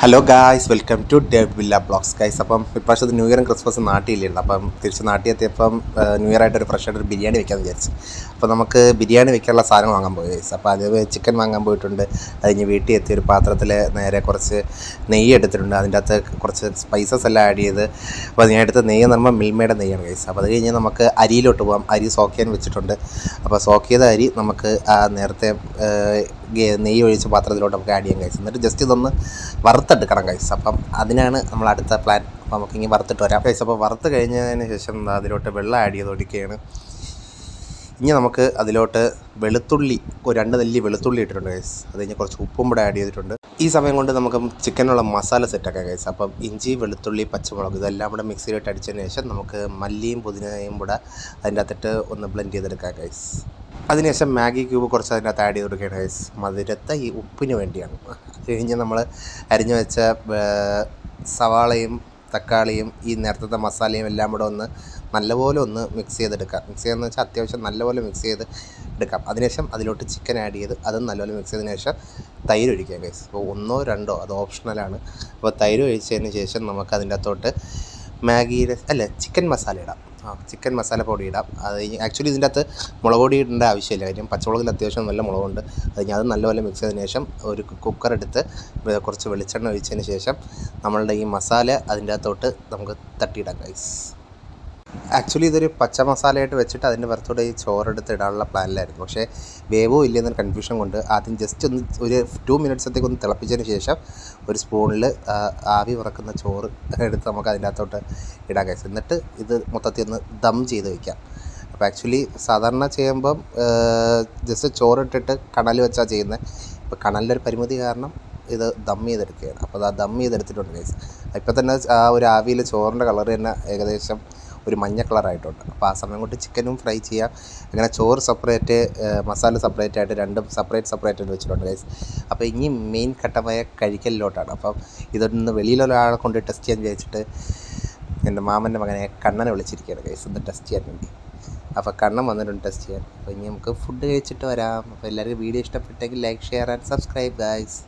Hello guys, welcome to David villa blogs guys. അപ്പം ഇപ്രാവശ്യത്തെ new ഇയറും ക്രിസ്മസും നാട്ടിലിരുന്നു. അപ്പം തിരിച്ച് നാട്ടിൽ എത്തിയപ്പം ന്യൂ ഇയർ ആയിട്ട് ഫ്രഷായിട്ടൊരു ബിരിയാണി വെക്കാമെന്ന് വിചാരിച്ചു. അപ്പോൾ നമുക്ക് ബിരിയാണി വെക്കാനുള്ള സാധനം വാങ്ങാൻ പോയി ഗൈസ്. അപ്പോൾ അത് ചിക്കൻ വാങ്ങാൻ പോയിട്ടുണ്ട്. കഴിഞ്ഞ് വീട്ടിൽ എത്തി ഒരു പാത്രത്തിൽ നേരെ കുറച്ച് നെയ്യ് എടുത്തിട്ടുണ്ട്. അതിൻ്റെ അകത്ത് കുറച്ച് സ്പൈസസ് എല്ലാം ആഡ് ചെയ്ത്, അപ്പോൾ ഞാൻ എടുത്ത നെയ്യ് എന്ന് പറയുമ്പോൾ മിൽമയുടെ നെയ്യാണ് ഗൈസ്. അപ്പോൾ അത് കഴിഞ്ഞ് നമുക്ക് അരിയിലോട്ട് പോകാം. അരി സോക്ക് ചെയ്യാൻ വെച്ചിട്ടുണ്ട്. അപ്പോൾ സോക്ക് ചെയ്ത അരി നമുക്ക് നേരത്തെ നെയ്യ് ഒഴിച്ച പാത്രത്തിലോട്ട് നമുക്ക് ആഡ് ചെയ്യാൻ ഗൈസ്. എന്നിട്ട് ജസ്റ്റ് ഇതൊന്ന് വറുത്തെടുക്കണം ഗൈസ്. അപ്പം അതിനാണ് നമ്മൾ അടുത്ത പ്ലാൻ. അപ്പോൾ നമുക്കിങ്ങനെ വറുത്തിട്ട് വരാം ഗൈസ്. അപ്പോൾ വറുത്ത് കഴിഞ്ഞതിന് ശേഷം അതിലോട്ട് വെള്ളം ആഡ് ചെയ്ത് ഒഴിക്കുകയാണ്. ഇനി നമുക്ക് അതിലോട്ട് വെളുത്തുള്ളി, ഒരു 2 നെല്ലി വെളുത്തുള്ളി ഇട്ടിട്ടുണ്ട് ഗൈസ്. അത് കഴിഞ്ഞ് കുറച്ച് ഉപ്പും കൂടെ ആഡ് ചെയ്തിട്ടുണ്ട്. ഈ സമയം കൊണ്ട് നമുക്ക് ചിക്കനുള്ള മസാല സെറ്റാക്കാം ഗൈസ്. അപ്പം ഇഞ്ചി, വെളുത്തുള്ളി, പച്ചമുളക് ഇതെല്ലാം കൂടെ മിക്സിയിലിട്ട് അടിച്ചതിന് ശേഷം നമുക്ക് മല്ലിയും പുതിനയും കൂടെ അതിൻ്റെ അകത്തിട്ട് ഒന്ന് ബ്ലെൻഡ് ചെയ്തെടുക്കാം ഗൈസ്. അതിനുശേഷം മാഗി ക്യൂബ് കുറച്ച് അതിൻ്റെ അകത്ത് ആഡ് ചെയ്ത് കൊടുക്കുകയാണ് ഗൈസ്. മധുരത്തെ ഈ ഉപ്പിന് വേണ്ടിയാണ്. അത് കഴിഞ്ഞ് നമ്മൾ അരിഞ്ഞു വെച്ച സവാളയും തക്കാളിയും ഈ നേരത്തെ മസാലയും എല്ലാം കൂടെ ഒന്ന് നല്ലപോലെ ഒന്ന് മിക്സ് ചെയ്തെടുക്കാം. മിക്സ് ചെയ്യുകയെന്ന് വെച്ചാൽ അത്യാവശ്യം നല്ലപോലെ മിക്സ് ചെയ്ത് എടുക്കാം. അതിനുശേഷം അതിലോട്ട് ചിക്കൻ ആഡ് ചെയ്ത് അതും നല്ലപോലെ മിക്സ് ചെയ്തതിന് ശേഷം തൈര് ഒഴിക്കുക ഗൈസ്. അപ്പോൾ 1 or 2 അത് ഓപ്ഷണലാണ്. അപ്പോൾ തൈര് ഒഴിച്ചതിന് ശേഷം നമുക്ക് അതിൻ്റെ അകത്തോട്ട് ചിക്കൻ മസാല ഇടാം. ചിക്കൻ മസാല പൊടി ഇടാം. അത് കഴിഞ്ഞ് ആക്ച്വലി ഇതിൻ്റെ അകത്ത് മുളക് പൊടി ഇടേണ്ട ആവശ്യമില്ല. കാര്യം പച്ചമുളകിൽ അത്യാവശ്യം നല്ല മുളകുണ്ട്. അത് കഴിഞ്ഞ് അത് നല്ലപോലെ മിക്സ് ചെയ്തതിന് ശേഷം ഒരു കുക്കർ എടുത്ത് കുറച്ച് വെളിച്ചെണ്ണ ഒഴിച്ചതിന് ശേഷം നമ്മളുടെ ഈ മസാല അതിൻ്റെ അകത്തോട്ട് നമുക്ക് തട്ടിയിടാം ഗൈസ്. ആക്ച്വലി ഇതൊരു പച്ച മസാലയായിട്ട് വെച്ചിട്ട് അതിൻ്റെ പുറത്തൂടെ ഈ ചോറെടുത്ത് ഇടാനുള്ള പ്ലാനിലായിരുന്നു. പക്ഷേ വേവോ ഇല്ലെന്നൊരു കൺഫ്യൂഷൻ കൊണ്ട് ആദ്യം ജസ്റ്റ് ഒന്ന് ഒരു 2 മിനിറ്റ്സത്തേക്ക് ഒന്ന് തിളപ്പിച്ചതിന് ശേഷം ഒരു സ്പൂണിൽ ആവി വറക്കുന്ന ചോറ് എടുത്ത് നമുക്ക് അതിൻ്റെ അകത്തോട്ട് ഇടാൻ കഴിയും. എന്നിട്ട് ഇത് മൊത്തത്തിൽ ഒന്ന് ദം ചെയ്ത് വയ്ക്കാം. അപ്പോൾ ആക്ച്വലി സാധാരണ ചെയ്യുമ്പം ജസ്റ്റ് ചോറിട്ടിട്ട് കണൽ വെച്ചാൽ ചെയ്യുന്നത്. ഇപ്പോൾ കണലിൻ്റെ ഒരു പരിമിതി കാരണം ഇത് ദം ചെയ്തെടുക്കുകയാണ്. അപ്പോൾ അത് ദം ചെയ്തെടുത്തിട്ടുണ്ട് ഗൈസ്. ഇപ്പോൾ തന്നെ ആ ഒരു ആവിയിൽ ചോറിൻ്റെ കളർ തന്നെ ഏകദേശം ഒരു മഞ്ഞ കളറായിട്ടുണ്ട്. അപ്പോൾ ആ സമയം കൊണ്ട് ചിക്കനും ഫ്രൈ ചെയ്യാം. അങ്ങനെ ചോറ് സെപ്പറേറ്റ്, മസാല സെപ്പറേറ്റ് ആയിട്ട് രണ്ടും സെപ്പറേറ്റ് വെച്ചിട്ടുണ്ട് ഗൈസ്. അപ്പോൾ ഇനി മെയിൻ ഘട്ടമായ കഴിക്കലിലോട്ടാണ്. അപ്പം ഇതൊന്ന് വെളിയിലൊരാളെ കൊണ്ട് ടെസ്റ്റ് ചെയ്യാൻ വിചാരിച്ചിട്ട് എൻ്റെ മാമൻ്റെ മകനെ കണ്ണനെ വിളിച്ചിരിക്കുകയാണ് ഗൈസ്, ഒന്ന് ടെസ്റ്റ് ചെയ്യാൻ വേണ്ടി. അപ്പോൾ കണ്ണൻ വന്നിട്ടുണ്ട് ടെസ്റ്റ് ചെയ്യാൻ. അപ്പോൾ ഇനി നമുക്ക് ഫുഡ് കഴിച്ചിട്ട് വരാം. അപ്പോൾ എല്ലാവർക്കും വീഡിയോ ഇഷ്ടപ്പെട്ടെങ്കിൽ like, share and subscribe guys.